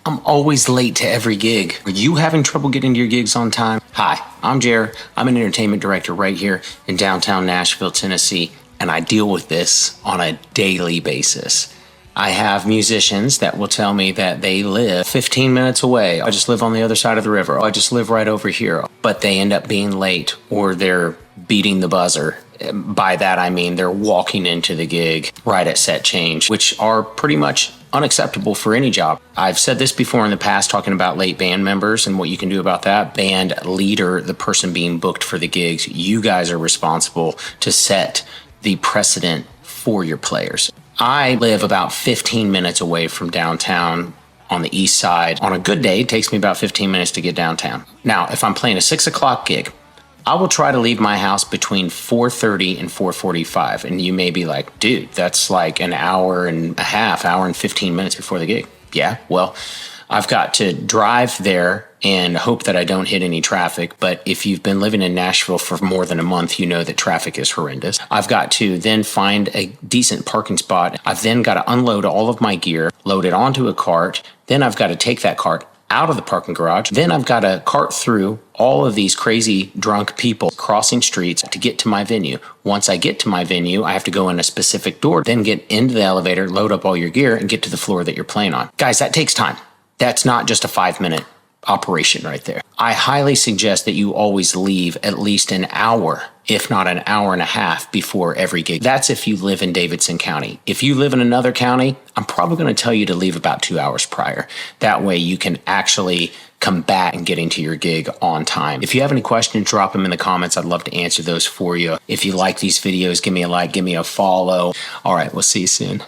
I'm always late to every gig. Are you having trouble getting to your gigs on time? Hi, I'm Jer. I'm an entertainment director right here in downtown Nashville, Tennessee, and I deal with this on a daily basis. I have musicians that will tell me that they live 15 minutes away. I just live on the other side of the river. I just live right over here. But they end up being late, or they're beating the buzzer. By that, I mean they're walking into the gig right at set change, which are pretty much unacceptable for any job. I've said this before in the past, talking about late band members and what you can do about that. Band leader, the person being booked for the gigs, you guys are responsible to set the precedent for your players. I live about 15 minutes away from downtown on the east side. On a good day, it takes me about 15 minutes to get downtown. Now, if I'm playing a 6 o'clock gig, I will try to leave my house between 4:30 and 4:45. And you may be like, dude, that's like an hour and a half, hour and 15 minutes before the gig. Yeah, well, I've got to drive there and hope that I don't hit any traffic. But if you've been living in Nashville for more than a month, you know that traffic is horrendous. I've got to then find a decent parking spot. I've then got to unload all of my gear, load it onto a cart. Then I've got to take that cart out of the parking garage. Then I've got to cart through all of these crazy drunk people crossing streets to get to my venue. Once I get to my venue, I have to go in a specific door, then get into the elevator, load up all your gear, and get to the floor that you're playing on. Guys, that takes time. That's not just a 5-minute operation right there. I highly suggest that you always leave at least an hour, if not an hour and a half, before every gig. That's if you live in Davidson County. If you live in another county, I'm probably going to tell you to leave about 2 hours prior. That way you can actually come back and get into your gig on time. If you have any questions, drop them in the comments. I'd love to answer those for you. If you like these videos, give me a like, give me a follow. All right, we'll see you soon.